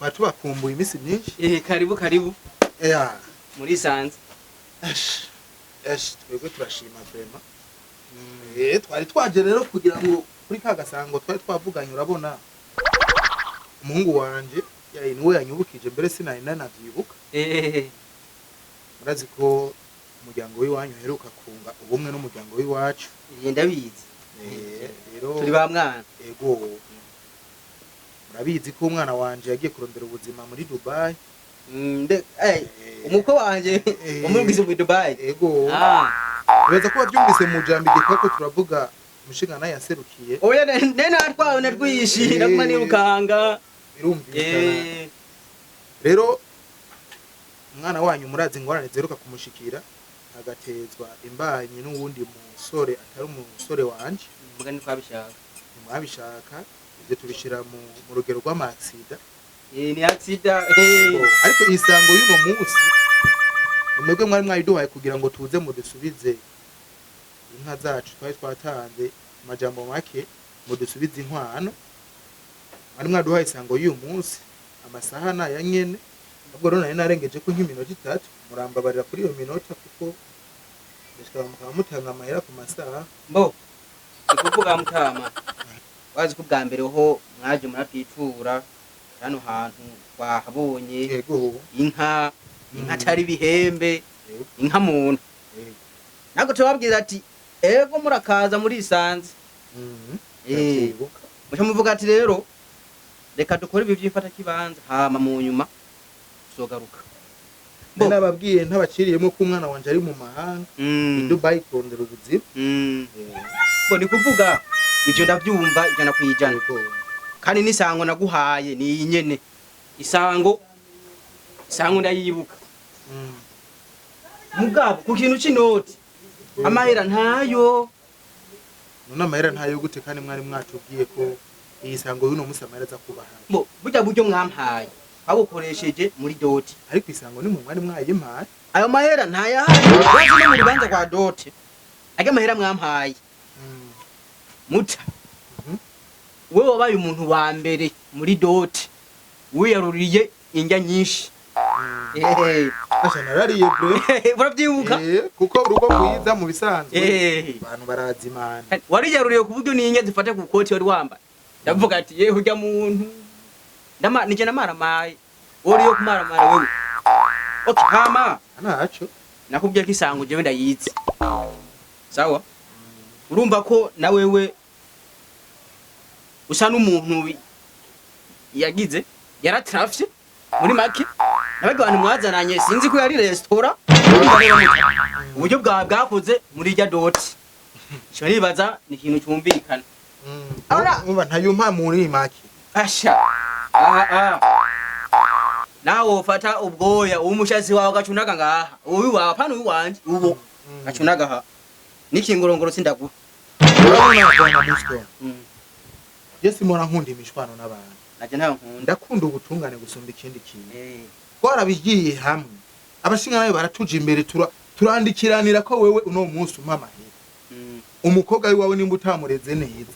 tubakumbuye imisi myinshi. Karibu. Yeah. Muri sanze. Twebwe turashima vraiment. Twari twaje rero kugira ngo kuri ka gasango twari twavuganye urabona. Umuhungu wanje yayi niwe yanyubukije mbere sinari nanavyibuka. Murazi ko umuryango w'iwanyu heruka kunga ubumwe n'umuryango w'iwacu. Ndabizi. Rero turi ba mwana. Ego. Murabizi ko umwana wanje yagiye kurondera ubuzima muri Dubai. Umukwe wanje umubwize muri Dubai. Ego. Ureza ko wabyumvise mu jambo igikwa ko turavuga umushingana yaserukiye. Oya natwawe narwishi nakuma nirukanga. Birumvikana. Rero umwana wanyu murazi ngorane zeruka kumushikira agatezwa imbanye n'uwundi musore atari umusore wanje. Mvuga ni twabishaka. Mwabishaka ivyo tubishira mu rugero rw'amaksida. Ni aksida. Ariko isango y'uno munsi umwebwe mwari mwayiduhaye kugira ngo tuze mu dusubize inka zacu twari twatanze amajambo make mu dusubize inkwano. Mwari mwaduhaye isango y'uyu munsi amasaha na ya nyene. Ubwo rero nari narengeje ko nk'iminota 3 murambabarira kuri iyo minota kuko ndashaka mutanga amahera ku masaha. Mbo ikuvuga mutama wazi ko bwa mbere ho mwaje muratwitura hano hantu twahabonye. Yego. Inka atari bihembe inka muntu. Nako tubabwira ati ego murakaza muri sanze. Musha muvuga ati rero reka dukore ibi byifata kibanza hama mu nyuma sogaruka. Nababwiye ntabaciriyemo ko umwana wanje ari mu mahanga i Dubai kurondera ubuzima. Bo ni kuvuga ivyo ndavyumva ijana kwijana kandi nisango naguhaye ni nyene isango ndayibuka. Mugabo ku kintu c'inoti amahera ntayo. None amahera ntayo gute kandi mwari mwatubwiye ko iyi sango y'uno musi amahera za kubaha. Bo burya buryo mwampaye abukoresheje muri doti. Ariko isango ni mu mwari mwayimpaye. Ayo mahera ntayahaye waje no mu rubanza kwa doti. Aga mahera mwampaye. Muta. Wewe wabaye umuntu wa mbere muri doti. Wiyaruriye injya nyinshi. Asha narariye bro. Urabyibuka? Kuko urugo rwiza mu bisanzwe. Abantu barazimana. Wariyaruriye ku buryo ninye zifata ku koti wari wambaye. Ndavuga ati yewe urya muntu. Nije namaramaye. Uriyo kumaramara wewe. Okay hama. Anacho. Nakubwiye ko isango jewe ndayizi. Sawa? Urumva ko na wewe usa n'umuntu yagize yaratrafye muri make nabaga abantu mwazananye sinzi ko yari restaurant uburyo bwakoze muri rya doti. Cyo nibaza ni ikintu cyumvikana. Umva ntayumpa muri make. Asha. Nawo ufata ubwoya umushazi wawe gacunaga ngaha. Uyu wawe pana uyu wanje ubo gacunaga ha. Nikingorongoro sindaguha. Yesi mora nkundi imishwano n'abantu. Naje ntayo nkunda. Ndakunda ubutungane gusumba ikindi kintu. Twarabigiye hamwe. Abashinga nayo baratuje imbere turandikiranira ko wewe uno munsi umamahera. Umukobwa wawe nimba utamureze neza.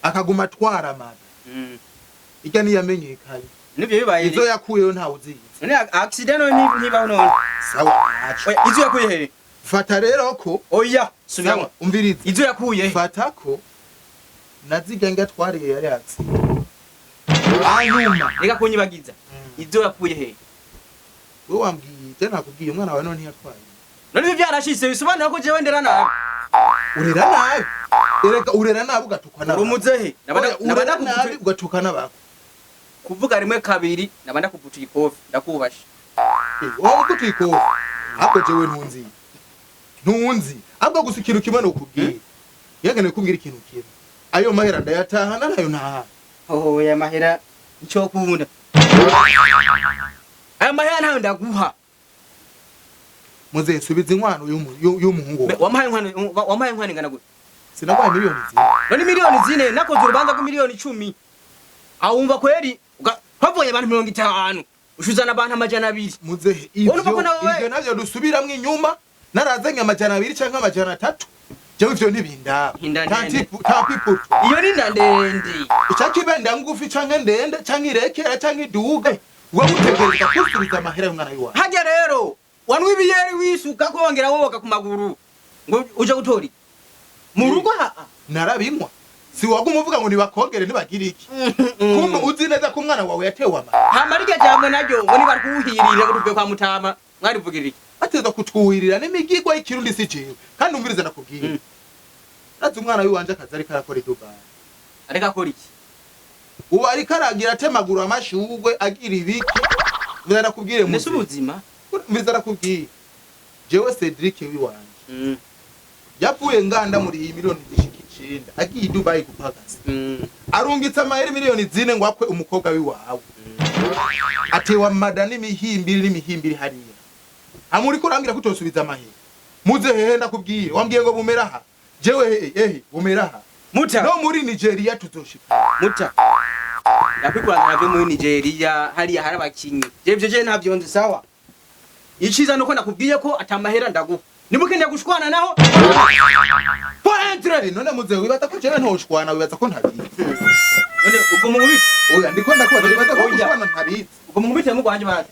Akaguma atwara amaga. Ijya niyamenyekanye. Nivyo bibaye. Izo yakuyeyo ntawe uzizi. None accident ntibaho none. Sawa nacho. Oya izo yakuye he? Fata rero ko. Oya subira. Umvirize. Izo yakuye. Fata ko. Nazigenga twariye yari atsi. Ayuma. Reka kunyibagiza. Izo yakuye he? Wewe wambwiye je nakubwiye umwana wawe none ntiyatwaye. None ibi byarashise bisobanura ko jewe ndera nabi. Urera nabi. Ereka urera nabi ugatukwa nabi. Urumuzehe. Nabanda nabi ugatukwa nabako. Kuvuga rimwe kabiri nabanda kuvuta ikofi ndakubasha. Wowe kuvuta ikofi. Ahubwo jewe ntunzi. Ahubwo gusikira kimwe no kubwiye. Yagane kumbwira ikintu kimwe. Ayo mahera ndayatahana nayo ntaha. Ya mahera icyo kunda. Ayo mahera nayo ndaguha. Muze subiza inkwano y'umuhungu. Wamaye inkwano ingana gute? Sinabaye miliyoni 4. None miliyoni 4 nakoze urubanza ku miliyoni 10. Awumva kweri havunye abantu 50. Ushuzana abantu 200. Muze ivyo navyo dusubiramwe inyuma narazanye 200 canke 300. jewe ivyo ntibindaba Inda ndende. nta people Iyo ni inda ndende. icakibenda ngufi canke ndende canke irekera canke iduga wowe utegereza kusubiza amahera y'umwana wiwawe. Hajya rero wanwa ibiyeri wisuka ko wongera woboka ku maguru ngo uje gutori mu rugo narabinywa si waguma uvuga ngo nibakongere ntibagira iki kumbe uzi neza ko umwana wawe yatewe amara hama rya jambo naryo ngo nibarkuhirire ngo tuve kwa mutama mwarivugira iki ateza kutwuhirira n'imigigwa y'ikirundi si jewe kandi umviriza nakubwira nazi umwana wiwanje akazi ariko arakora Dubai areka akora iki ubu ariko aragira atemagura amashugwe agira ibiki mviriza nakubwire mu nese ubuzima mviriza nakubwire jewe Cedric wiwanje yavuye nganda muri iyi miliyoni zishika 9 agiye Dubai kupagasa arungitse amahera miliyoni 4 ngo akwe umukobwa wiwawe atewa madani n'imihimbiri hariya amuri ko rangira kutosubiza amahera muze hehe ndakubwire wambwiye ngo bumeraha jewe bumeraha muta no muri Nigeria tuzoshika muta ndakwikura nave muri Nigeria hariya hari abakinyi je ntavyo nzi sawa iciza nuko nakubwiye ko atamahera ndaguha nimukende gushwana naho Pointre none muze wibaza ko jewe ntoshwana wibaza ko ntabizi none ubwo mubite oya ndiko ndakubaza wibaza ko gushwana ntabizi ubwo mubite mu gwanje baje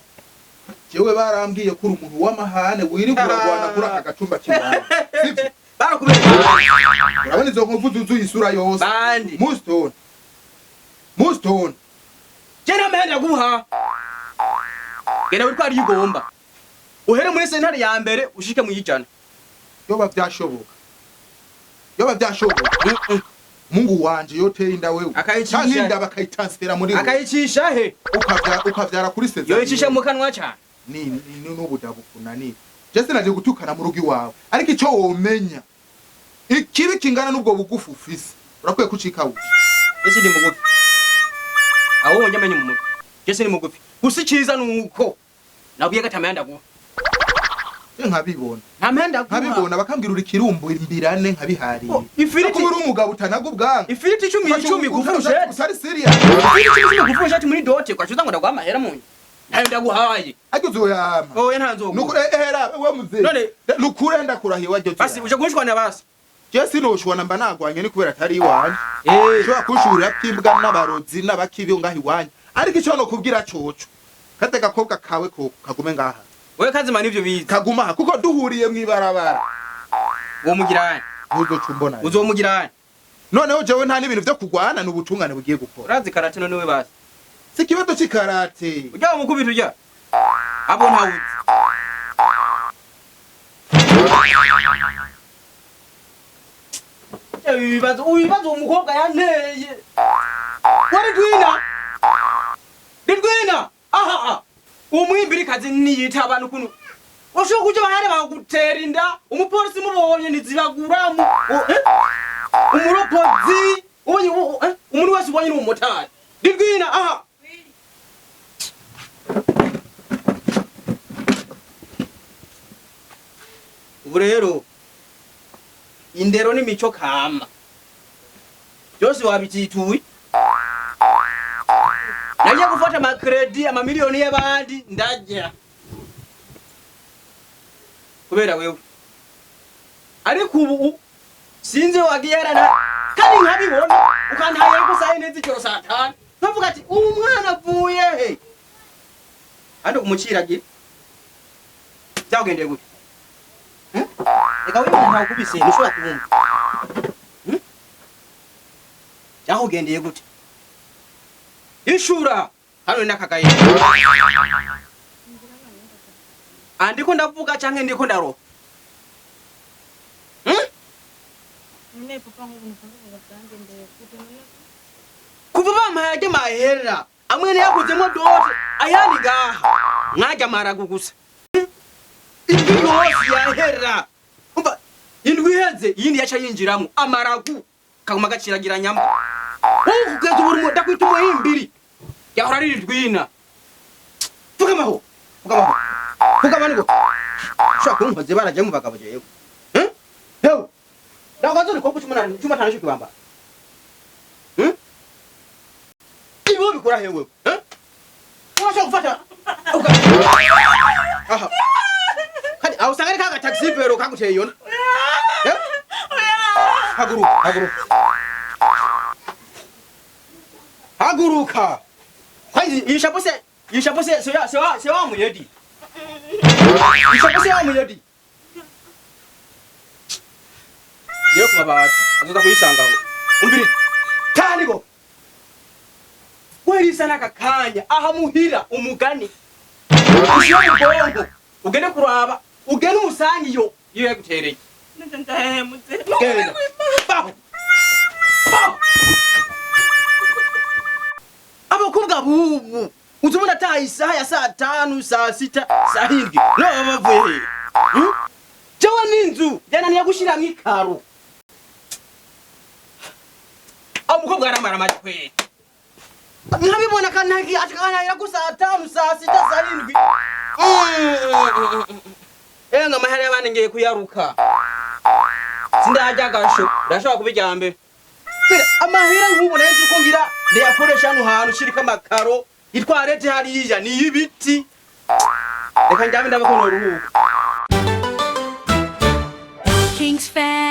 jewe barambwiye ko uri umuntu w'amahane wirigura rwana kuri aka gacumba kibaye sivyo barakubera urabona izo nkovu zuzuye isura yose bandi Muston jena menda guha genda uri kwari yigomba uhere muri sentare ya mbere ushike mu yijana yoba byashoboka Mungu wanje yoteye inda wewe akayicisha inda bakayitransfera muri akayicisha he ukavyara kuri sezari yoyicisha mu kanwa cyane ni n'ubudabukuna ni Jesse naje gutukana mu rugi wawe ariko icyo womenya ikibi kingana n'ubwo bugufu ufise urakwiye kucika wuce Jesse ni mugufi aho wonye amenye mu mutwe Jesse ni mugufi gusikiza nuko nabuye gatamenda guha nkabibona nkabibona bakambwira uri kirumbu imbirane nkabihari ifiriti kubura umugabo utanaga ubwanga ifiriti 10 gufushe usari serious ifiriti 10 gufushe muri dote kwacuza ngo ndagwa amahera munye ntayo ndaguhaye agizo yama oya ntanzo nuko ehera we muze none nukure ndakurahiye wajyo basi uje kunshwana basi Jesse noshwana mba nagwanye ni kubera atari iwanje shobora kushurira kwimbwa n'abarozi n'abakibi ngahi wanje ariko icyo no kubwira coco kate gakobwa kawe ko kagume ngaha we kazima nivyo bizi kaguma kuko duhuriye mwibarabara uwo mugirane uzocumbona uzomugirane noneho jewe nta n'ibintu byo kugwana n'ubutungane bugiye gukora urazi karate none we basi si kibazo cy'ikarate ujya mu kubita ujya abo ntawuzi ubibazo umukobwa yanteye wari dwina aha umwimbirikazi niyita abantu kuno ushobora kuja bahare bagutera inda umupolisi mubonye nizibagura umuropozi umuntu wese ubonye n'umumotari dwina aha ubu rero indero n'imico kama byose wabitituye najya gufata amakredi amamiliyoni y'abandi ndajya kubera wewe ariko ubu sinzi wagiyerana kandi nkabibona ukantaye ko saa 4 z'ijoro saa 5 nkavuga ati umwana avuye he andi kumuciragira byagendeye gute reka wewe ntawe kubise ntushobora kubumva byagendeye gute ishura hano nakagaye andiko ndavuga canke ndiko ndaro Nene papa ngo nukuvuga kandi ndeye kutumene kuva bamaye mahera amwe yakuzemo dote ayandi gaha mwaja maragu gusa indwi yose yahera umva indwi iheze yindi yaca yinjiramo amaragu kaguma gaciragiranyamo ukugeza ubu ndakwita umuhimbiri yahora ari Dwina tukamaho ngo shaka kumpoze baraje mu bagabo jewe hewe ndagazo niko cuma tanaje kibamba ibo bikora hewe washaka gufata aha kandi aho sangari kaga taxi vero kaguteye yona Haguruka. Kwanza yishapose se wa muyedi. Yishapose wa muyedi. Yo kumabati. Azoza kuyisanga ho. Umbiri. Tanigo. Kweli sana kakanya ahamuhira umugani. Ushiye ubongo. Ugende kuraba. Ugende umusangi iyo yagutereye. Ndahemutse. Genda. Baho. Abakobwa bubu uzumuna taha isaha ya saa 5 saa 6 saa 7 no bavuye jewe ninzu yananiye gushira mwikaro abakobwa aramara matwe nkabibona kanagi atakana ku saa 5 saa 6 saa 7 nga mahari abandi ngiye kuyaruka sindajya gasho ndashobora kubijyambe amahera nk'ubu neza uko ngira ndayakoresha hano hantu shirika amakaro itwarete hariya ni ibiti reka njyabe ndabakono ruhuka Kings fan